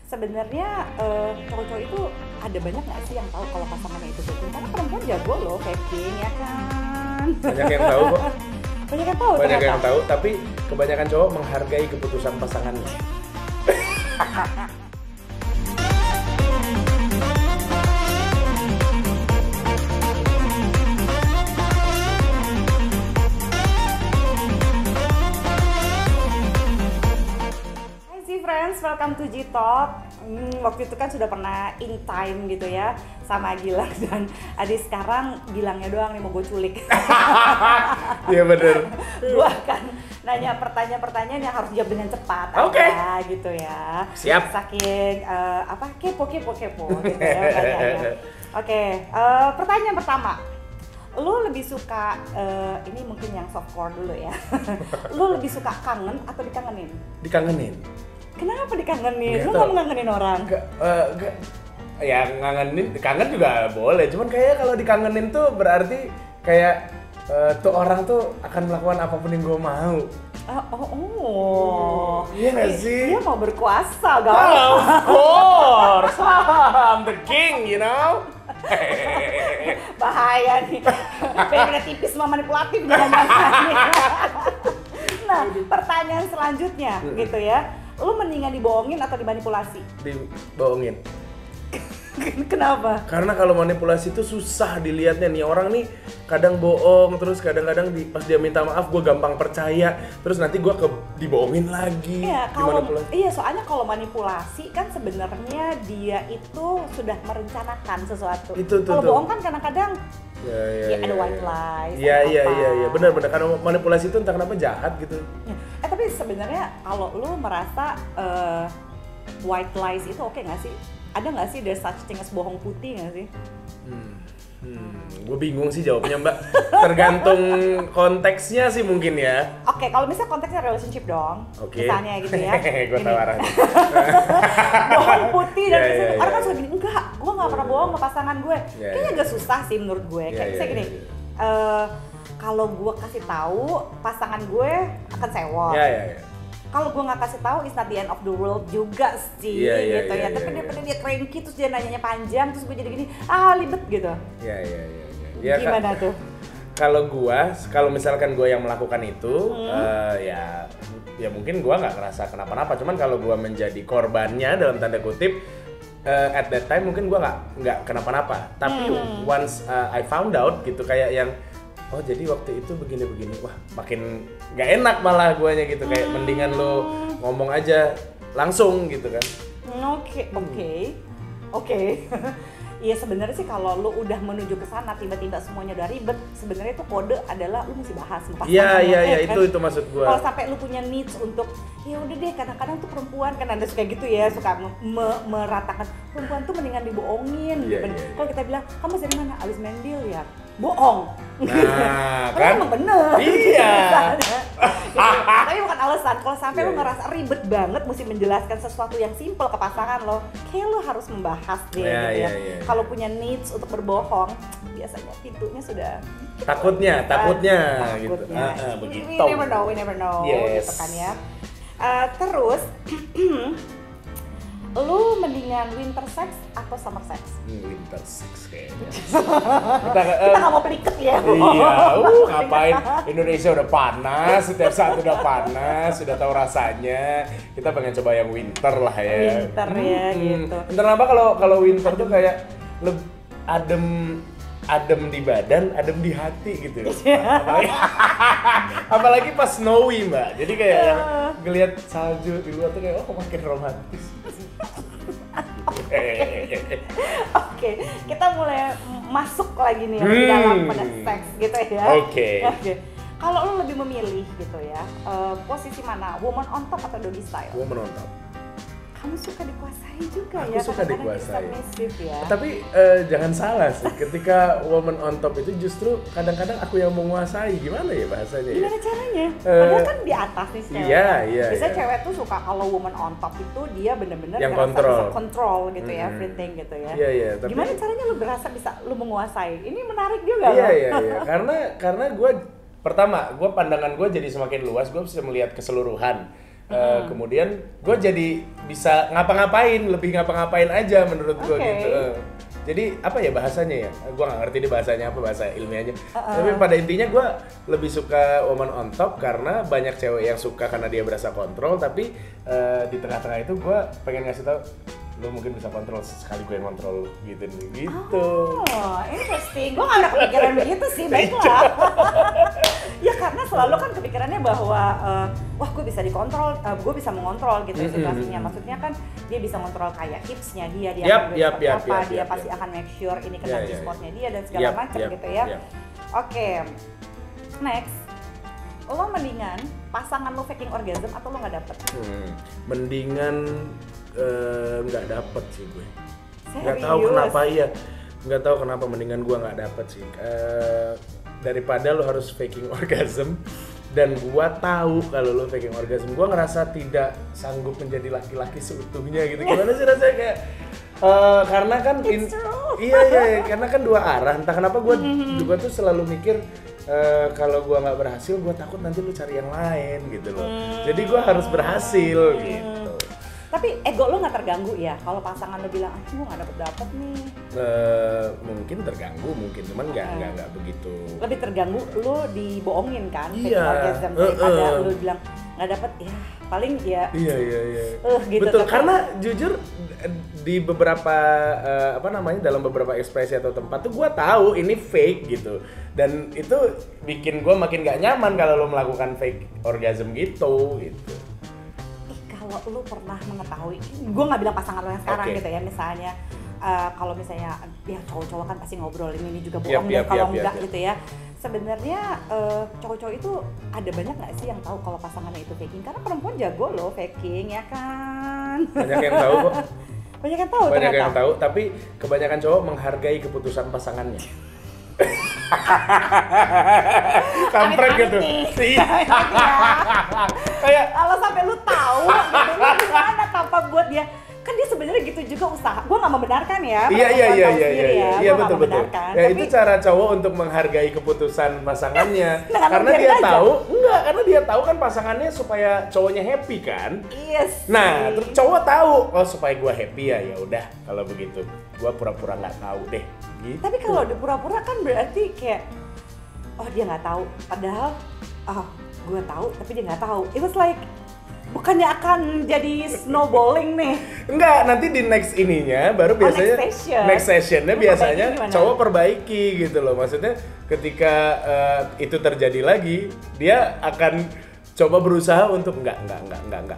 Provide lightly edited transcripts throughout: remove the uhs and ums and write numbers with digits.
sebenarnya cowok-cowok itu ada banyak nggak sih yang tahu kalau pasangannya itu selingkuh? Karena perempuan jago loh, Kevin, ya kan? Banyak yang tahu kok. Banyak yang tahu. Banyak ternyata. yang tahu, tapi kebanyakan cowok menghargai keputusan pasangannya. Friends, welcome to G-Talk. Waktu itu kan sudah pernah in time gitu ya sama Gilang dan Adi. Sekarang Gilangnya doang nih mau gue culik. Iya bener. Gue akan nanya pertanyaan-pertanyaan yang harus jawab dengan cepat aja gitu ya. Siap. Saking kepo gitu ya pertanyaannya. Oke, pertanyaan pertama. Lu lebih suka, ini mungkin yang softcore dulu ya. Lu lebih suka kangen atau dikangenin? Dikangenin. Kenapa dikangenin? Lu Gitu. nggak mengangenin orang? Enggak. Ya ngangenin, kangen juga boleh. Cuman kayak kalau dikangenin tuh berarti kayak tuh orang tuh akan melakukan apapun yang gue mau. Iya nggak sih? Dia mau berkuasa, gak? Of course, I'm the king, you know. Bahaya nih. Beda tipis sama manipulatif jangan-jangan. Nah, pertanyaan selanjutnya gitu ya. Lu mendingan dibohongin atau dimanipulasi? Dibohongin. Kenapa? Karena kalau manipulasi itu susah dilihatnya nih, orang nih kadang bohong, terus kadang-kadang pas dia minta maaf gue gampang percaya, terus nanti gue dibohongin lagi. Iya, soalnya kalau manipulasi kan sebenarnya dia itu sudah merencanakan sesuatu. Kalau bohong kan kadang-kadang ada white lies. Iya, benar. Karena manipulasi itu entah kenapa jahat gitu. Tapi sebenarnya kalau lu merasa white lies itu oke nggak sih? Ada nggak sih there's such thing as bohong putih nggak sih? Gue bingung sih jawabnya, Mbak. Tergantung konteksnya sih mungkin ya. Oke, kalau misalnya konteksnya relationship dong. Oke. Misalnya gitu ya. Gue tahu arahnya. Bohong putih dan Yeah. orang kan suka gini, enggak, gue nggak pernah bohong sama pasangan gue. Yeah. Kayaknya agak susah sih menurut gue. Kayak misalnya gini, kalau gue kasih tahu pasangan gue akan sewot. Iya. Kalau gue nggak kasih tahu, it's not the end of the world juga sih, gitu ya. Tapi dia cranky, terus dia nanyanya panjang, terus gue jadi gini, libet gitu. Iya. Gimana tuh? Kalau misalkan gue yang melakukan itu, ya mungkin gue nggak ngerasa kenapa-napa. Cuman kalau gue menjadi korbannya dalam tanda kutip, at that time mungkin gue nggak kenapa-napa. Tapi once I found out gitu, kayak yang oh jadi waktu itu begini-begini, wah makin nggak enak malah guanya gitu, kayak mendingan lo ngomong aja langsung gitu kan. Oke. Iya sebenarnya sih kalau lu udah menuju ke sana tiba-tiba semuanya udah ribet, sebenarnya itu kode adalah lu mesti bahas sama pasangan. Iya, itu maksud gua. Kalau sampai lu punya needs untuk ya udah deh, kadang-kadang tuh perempuan kan ada suka gitu ya, suka meratakan perempuan tuh mendingan dibohongin. Kalau kita bilang kamu dari mana? Abis main biliar. Bohong. Nah, kan emang bener. Iya. Gitu. Tapi bukan alasan. Kalau sampai lu ngerasa ribet banget mesti menjelaskan sesuatu yang simple ke pasangan lo, kayak lu harus membahas deh gitu ya. Kalau punya needs untuk berbohong, biasanya pintunya sudah takutnya gitu. Begitu. We never know gitu kan ya. Terus lu mendingan winter sex atau summer sex? Winter sex kayaknya. Kita nggak mau peliket ya. Iya, ngapain? Indonesia udah panas, setiap saat udah panas, sudah tahu rasanya. Kita pengen coba yang winter lah ya. Winter ya gitu. Kenapa kalau winter tuh kayak adem di badan, adem di hati gitu. Apalagi pas snowy, Mbak. Jadi kayak ngelihat salju di luar tuh kayak makin romantis. Oke, kita mulai masuk lagi nih di dalam pada seks gitu ya. Oke. Kalau lu lebih memilih gitu ya, posisi mana? Woman on top atau doggy style? Woman on top. Kamu suka dikuasai juga Aku ya? suka dikuasai. Ya. Tapi jangan salah sih, ketika woman on top itu justru kadang-kadang aku yang menguasai. Gimana ya bahasanya? Gimana caranya? Padahal kan di atas nih cewek. Iya. Biasanya cewek tuh suka kalau woman on top itu dia bener-bener yang bisa kontrol gitu ya, everything gitu ya. Iya. Tapi gimana caranya lu berasa bisa lu menguasai? Ini menarik juga loh. Iya. Karena gue pandangan gue jadi semakin luas, gue bisa melihat keseluruhan. Kemudian gue jadi bisa lebih ngapa-ngapain aja menurut gue gitu. Jadi apa ya bahasanya ya? Gue nggak ngerti di bahasanya apa, bahasa ilmiahnya. Tapi pada intinya gue lebih suka woman on top karena banyak cewek yang suka karena dia berasa kontrol. Tapi di tengah-tengah itu gue pengen ngasih tau, lo mungkin bisa kontrol sekali gue yang kontrol gitu. Oh, interesting. Gue nggak ada kepikiran begitu sih, baiklah. Ya karena selalu kan kepikirannya bahwa wah gue bisa dikontrol, gue bisa mengontrol gitu situasinya. Maksudnya kan dia bisa ngontrol kayak hipsnya dia dia pasti akan make sure ini kena G-spotnya dia dan segala macam gitu ya. Oke, next. Lo mendingan pasangan lo faking orgasm atau lo nggak dapet? Mendingan nggak dapet sih gue. Nggak tahu kenapa nggak tahu kenapa mendingan gue nggak dapet sih. Daripada lo harus faking orgasm dan gue tahu kalau lo faking orgasm, gue ngerasa tidak sanggup menjadi laki-laki seutuhnya gitu. Gimana sih rasanya kayak karena kan iya karena kan dua arah. Entah kenapa gue tuh selalu mikir kalau gue nggak berhasil, gue takut nanti lu cari yang lain gitu loh. Jadi gue harus berhasil gitu. Tapi ego lo nggak terganggu ya kalau pasangan lo bilang, gue nggak dapet nih? Mungkin terganggu, cuman nggak begitu. Lebih terganggu lo dibohongin kan? Orgasm daripada lo bilang nggak dapet, ya paling ya. Iya. Gitu. Betul, karena jujur di beberapa dalam beberapa ekspresi atau tempat tuh gue tahu ini fake gitu, dan itu bikin gue makin gak nyaman kalau lo melakukan fake orgasm gitu. Kalau lu pernah mengetahui, gue nggak bilang pasangan lo yang sekarang gitu ya, misalnya kalau misalnya ya cowok-cowok kan pasti ngobrolin ini juga bohong kalau enggak gitu ya. Sebenarnya cowok-cowok itu ada banyak nggak sih yang tahu kalau pasangannya itu faking? Karena perempuan jago loh faking ya kan. Banyak yang tahu kok. Banyak yang tahu, tapi kebanyakan cowok menghargai keputusan pasangannya. Kampret gitu. Kayak kalau sampai lu tahu gitu, lu gimana tanpa buat dia, kan dia sebenarnya gitu juga usaha. Gue nggak membenarkan ya. Iya betul. Ya itu cara cowok untuk menghargai keputusan pasangannya. Karena dia tahu kan pasangannya supaya cowoknya happy kan. Yes. Nah, terus cowok tahu, supaya gue happy ya udah kalau begitu. Gue pura-pura nggak tahu deh. Gitu. Tapi kalau udah pura-pura kan berarti kayak dia nggak tahu, padahal gue tahu tapi dia nggak tahu. It was like bukannya akan jadi snowballing nih? Enggak, nanti di next ininya baru biasanya next sessionnya biasanya cowok perbaiki gitu loh. Maksudnya ketika itu terjadi lagi, dia akan coba berusaha untuk enggak,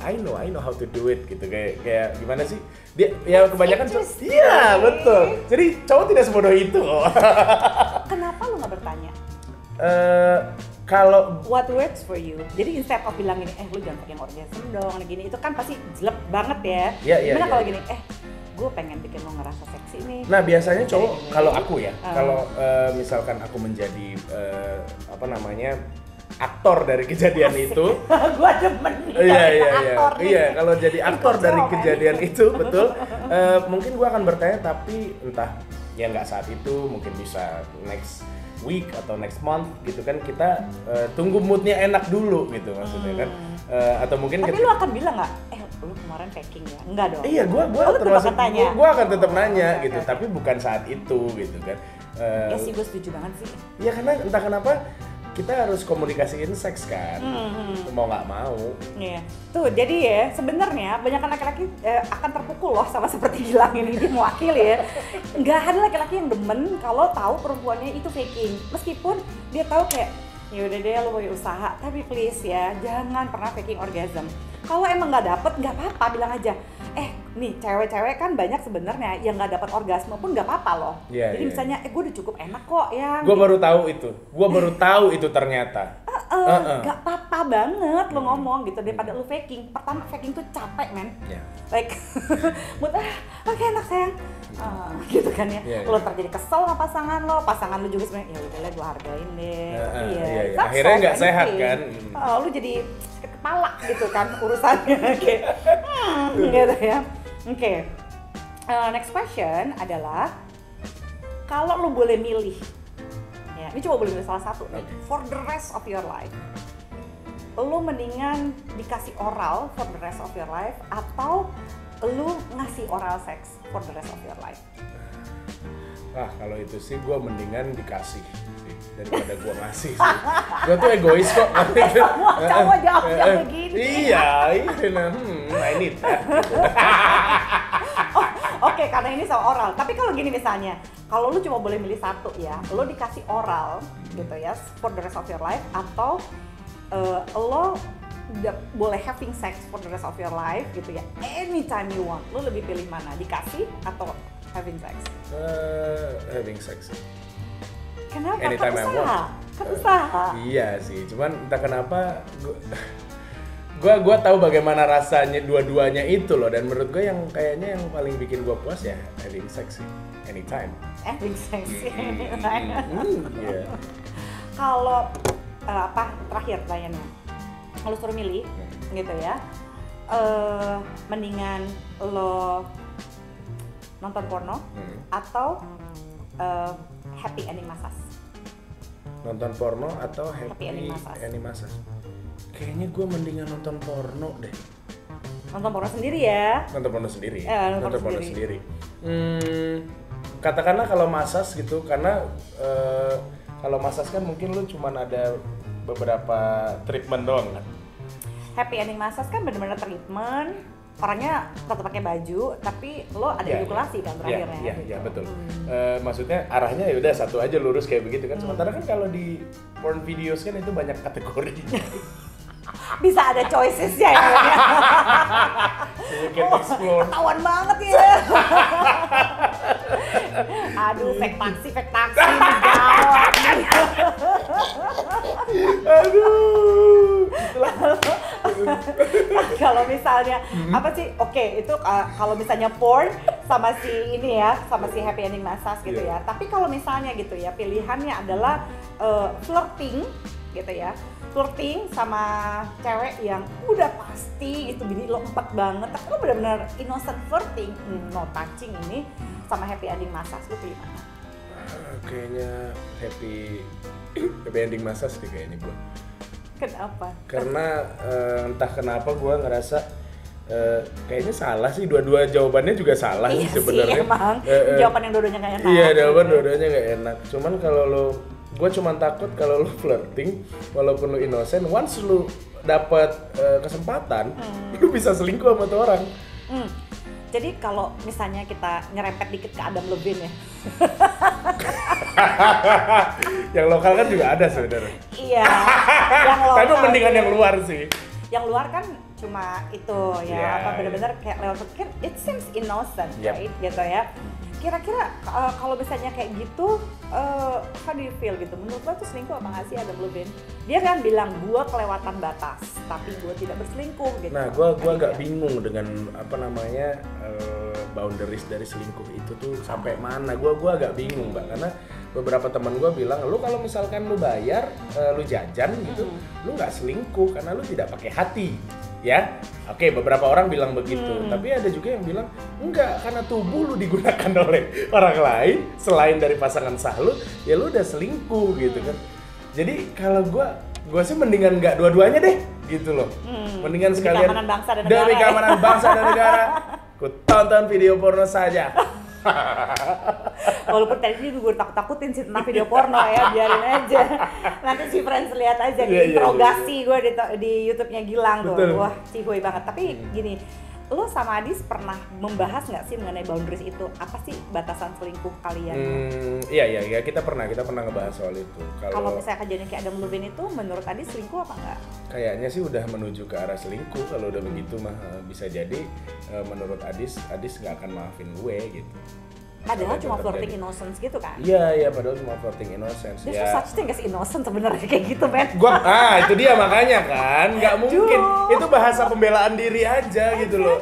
I know how to do it gitu, kayak gimana sih? Dia ya kebanyakan iya betul. Jadi cowok tidak sebodoh itu kok. Kenapa lu nggak bertanya? Kalau what works for you. Jadi instead of bilang gini, lu jangan pakai orgasm dong, gini itu kan pasti jelek banget ya. Gimana kalau gini, gue pengen bikin lo ngerasa seksi nih. Nah biasanya cowok, kalau aku ya, kalau misalkan aku menjadi aktor dari kejadian itu. Gua demen Iya, kalau jadi aktor dari kejadian itu betul. Mungkin gua akan bertanya, tapi entah ya nggak saat itu, mungkin bisa next week atau next month gitu kan, kita tunggu moodnya enak dulu gitu maksudnya kan. Atau mungkin tapi lu akan bilang nggak, lu kemarin faking ya? Enggak dong. Iya, gua akan tetap nanya gitu, tapi bukan saat itu gitu kan. Ya sih, gue setuju banget sih. Iya, karena entah kenapa kita harus komunikasiin seks kan, mau nggak mau. Iya, tuh jadi ya sebenarnya banyak laki-laki akan terpukul loh sama seperti Gilang ini, dia mewakili ya. Nggak ada laki-laki yang demen kalau tahu perempuannya itu faking, meskipun dia tahu kayak ya udah deh lo mau usaha, tapi please ya jangan pernah faking orgasm. Kalau emang nggak dapet nggak apa-apa, bilang aja. Nih cewek-cewek kan banyak sebenarnya yang nggak dapat orgasme pun nggak apa-apa loh. Jadi misalnya, gue udah cukup enak kok yang. Gue baru tahu itu ternyata. Gak apa-apa banget lo ngomong gitu daripada lo faking. Pertama faking tuh capek men. Like, oke enak sayang. Gitu kan ya. Lo terjadi kesel sama pasangan lo juga sebenarnya ya udahlah gue hargain deh. Iya. Akhirnya nggak sehat kan. Lo jadi kepala gitu kan urusannya kayak gitu ya. Oke. Next question adalah, kalau lo boleh milih, ya ini cuma boleh milih salah satu nih, for the rest of your life, lu mendingan dikasih oral for the rest of your life atau lu ngasih oral sex for the rest of your life? Kalau itu sih gue mendingan dikasih sih, daripada gue ngasih sih. Gue tuh egois kok. Semua cowok jawabnya begini. Iya, I need that. Oke, karena ini soal oral. Tapi kalau gini misalnya, kalau lu cuma boleh milih satu ya, lu dikasih oral gitu ya for the rest of your life atau lo boleh having sex for the rest of your life gitu ya, anytime you want. Lu lebih pilih mana? Dikasih atau having sex? Having sex. Kenapa? Anytime I want. Kan usaha. Iya sih, cuman entah kenapa gue tahu bagaimana rasanya dua-duanya itu loh, dan menurut gue yang kayaknya yang paling bikin gue puas ya having sex sih, anytime. Having sex. Yeah. Kalau terakhir pertanyaannya, kalau suruh milih gitu ya, mendingan lo nonton porno atau happy ending massage? Nonton porno atau happy ending massage? Kayaknya gue mendingan nonton porno deh. Nonton porno sendiri ya? Nonton porno sendiri. Nonton porno sendiri. Katakanlah kalau massage gitu, karena kalau massage kan mungkin lu cuman ada beberapa treatment doang kan. Happy ending massage kan benar-benar treatment, orangnya tetap pakai baju, tapi lo ada edukasi kan terakhirnya. Iya, gitu. iya betul. Maksudnya arahnya ya udah satu aja lurus kayak begitu kan. Sementara kan kalau di porn videos kan itu banyak kategori. Bisa ada choices-nya ya. You can explore. Ketahuan banget ya. Aduh, fake taksi digawat nih. Aduh. Kalau misalnya apa sih? Oke, itu kalau misalnya porn sama si ini ya, sama si happy ending massage gitu ya. Tapi kalau misalnya gitu ya, pilihannya adalah flirting gitu ya. Flirting sama cewek yang udah pasti gitu, bini lo empet banget, tapi lo benar-benar innocent flirting, no touching ini, sama happy ending massage, lo pilih mana? Kayaknya happy ending massage deh kayaknya gue. Kenapa? Karena entah kenapa gue ngerasa kayaknya salah sih, dua-dua jawabannya juga salah sih sebenarnya. Iya sih emang, jawaban yang dua-duanya gak enak. Iya, jawaban dua-duanya gak enak. Cuman kalau lo, gue cuma takut kalau lo flirting, walaupun lo innocent, once lo dapat kesempatan, lo bisa selingkuh sama tuh orang. Jadi kalau misalnya kita nyerempet dikit ke Adam Levine ya. Yang lokal kan juga ada sebenarnya. Iya. Yang lokal. Tapi mendingan yang luar sih. Yang luar kan cuma itu ya, apa benar-benar kayak lewat kan, it seems innocent, right? Gitu ya. Kira-kira kalau misalnya kayak gitu, how do you feel gitu? Menurut lo tuh selingkuh apa nggak sih Adam Levine? Dia kan bilang gua kelewatan batas, tapi gua tidak berselingkuh gitu. Nah, gua agak bingung dengan apa namanya boundaries dari selingkuh itu tuh sampai mana? Gua agak bingung, Mbak, karena beberapa teman gua bilang, lu kalau misalkan lu bayar, lu jajan gitu, lu nggak selingkuh karena lu tidak pakai hati. Ya, oke, beberapa orang bilang begitu, tapi ada juga yang bilang enggak, karena tubuh lu digunakan oleh orang lain selain dari pasangan sah lu, ya lu udah selingkuh gitu kan. Jadi kalau gua sih mendingan enggak dua-duanya deh gitu loh. Mendingan sekalian demi keamanan bangsa dan negara. Ku tonton video porno saja. Walaupun tadi gue takut-takutin sih tentang video porno ya, biarin aja. Nanti si Friends lihat aja di interogasi gue di YouTube-nya Gilang tuh. Betul. Wah, cihuy banget. Tapi gini, lo sama Adis pernah membahas nggak sih mengenai boundaries itu? Apa sih batasan selingkuh kalian? Iya, kita pernah ngebahas soal itu. Kalau misalnya kejadian kayak Adam Levine itu, menurut Adis selingkuh apa enggak? Kayaknya sih udah menuju ke arah selingkuh. Kalau udah begitu mah bisa jadi menurut Adis nggak akan maafin gue gitu. Padahal cuma flirting innocence gitu kan? Iya, padahal cuma flirting innocence. There's no such thing as innocent sebenarnya kayak gitu, men. Itu dia makanya kan, nggak mungkin. Itu bahasa pembelaan diri aja gitu loh.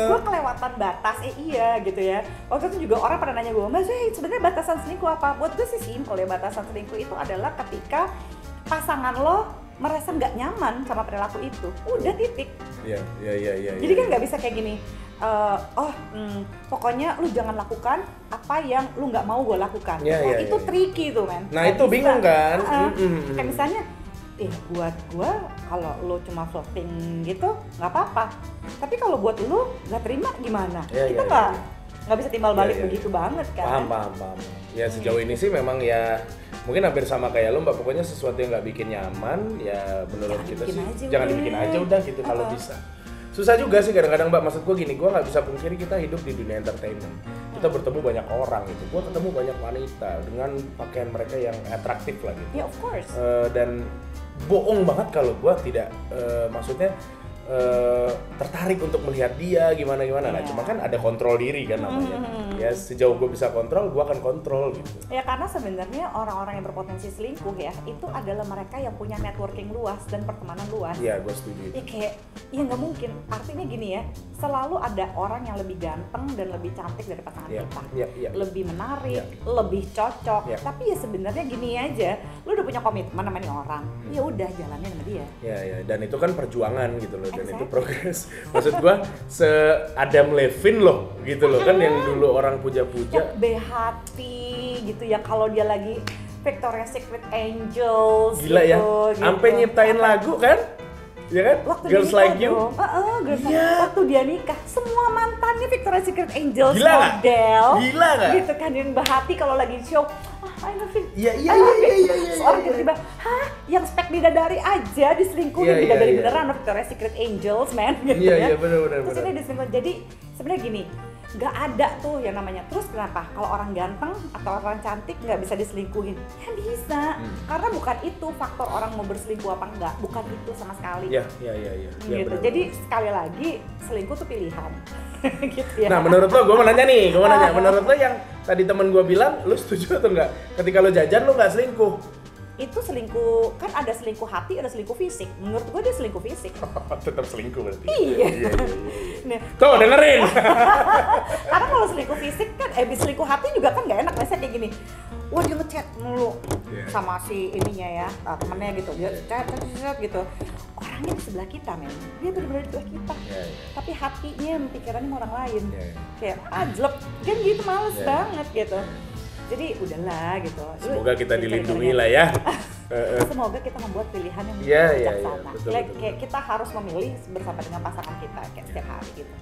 Gue kelewatan batas, iya gitu ya. Waktu itu juga orang pada nanya gue, Mas, sebenarnya batasan selingkuh apa? Buat gue sih simpel ya, batasan selingkuh itu adalah ketika pasangan lo merasa nggak nyaman sama perilaku itu, udah titik. Iya. Jadi kan nggak bisa kayak gini. Pokoknya lu jangan lakukan apa yang lu nggak mau gue lakukan. Itu tricky tuh, men. Nah, itu bingung kan? Kayak misalnya buat gua kalau lo cuma flirting gitu nggak apa-apa. Tapi kalau buat lo nggak terima gimana? Kita nggak bisa timbal balik begitu banget kan? Paham. Ya sejauh ini sih memang ya mungkin hampir sama kayak lo mbak, pokoknya sesuatu yang nggak bikin nyaman ya menurut kita sih jangan dibikin aja udah gitu kalau bisa. Susah juga sih kadang-kadang mbak, maksud gue gini, gue nggak bisa pungkiri kita hidup di dunia entertainment. Kita bertemu banyak orang gitu, gue ketemu banyak wanita dengan pakaian mereka yang atraktif lah gitu. Yeah, of course. Dan bohong banget kalau gue tidak, maksudnya tertarik untuk melihat dia gimana. Nah cuma kan ada kontrol diri kan namanya. Ya sejauh gue bisa kontrol, gue akan kontrol gitu. Ya karena sebenarnya orang-orang yang berpotensi selingkuh ya itu adalah mereka yang punya networking luas dan pertemanan luas. Iya, gue setuju. Ya kayak, ya nggak mungkin. Artinya gini ya, selalu ada orang yang lebih ganteng dan lebih cantik dari pasangan kita. Lebih menarik, lebih cocok. Tapi ya sebenarnya gini aja, lu udah punya komitmen sama nih orang, ya udah jalanin sama dia. Ya, dan itu kan perjuangan gitu loh. Dan itu progres. Maksud gua Adam Levine loh gitu loh kan yang dulu orang puja-puja. Behati gitu ya kalau dia lagi Victoria's Secret Angels. Gila gitu, ya. Sampai nyiptain lagu kan? Ya kan? Waktu Girls Like You. Waktu dia nikah, semua mantannya Victoria's Secret Angels. Gila model. Gila gak? Gitu kan yang Behati kalau lagi show. I love it. Iya. Seorang tiba-tiba, yang spek bidadari aja diselingkuhin, bidadari beneran, Victoria's Secret Angels, man. Gitu Iya, bener. Terus ini diselingkuhin. Jadi sebenarnya gini, nggak ada tuh yang namanya. Terus kenapa? Kalau orang ganteng atau orang cantik nggak bisa diselingkuhin? Ya bisa, karena bukan itu faktor orang mau berselingkuh apa enggak, bukan itu sama sekali. Iya. Gitu. Bener. Jadi sekali lagi selingkuh tuh pilihan. Gitu ya. Nah menurut lo, gue mau nanya nih, menurut lo yang tadi temen gue bilang, lo setuju atau enggak? Ketika lo jajan lo nggak selingkuh? Itu selingkuh, kan ada selingkuh hati, ada selingkuh fisik. Menurut gue dia selingkuh fisik. Tetap selingkuh berarti. Iya. Nah. Tuh dengerin. Karena kalau selingkuh fisik kan, selingkuh hati juga kan nggak enak. Misalnya kayak gini, wah dia ngechat mulu sama si ininya ya, temennya gitu, dia chat gitu. Orangnya di sebelah kita, men. Dia benar-benar di sebelah kita. Tapi hatinya, pikirannya sama orang lain. Kayak jelek, kan gitu, males banget gitu. Jadi udahlah gitu. Semoga kita dilindungi lah ya. Semoga kita membuat pilihan yang bijaksana. Betul. Kayak kita harus memilih bersama dengan pasangan kita kayak setiap hari gitu.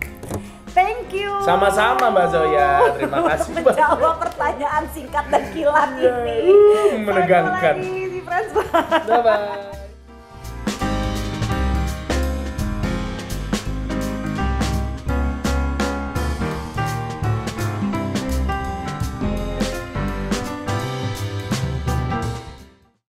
Thank you. Sama-sama Mbak Zoya. Terima kasih Mbak. Menjawab pertanyaan singkat dan kilat ini. Menegangkan. Sampai lagi di Friends. Bye-bye.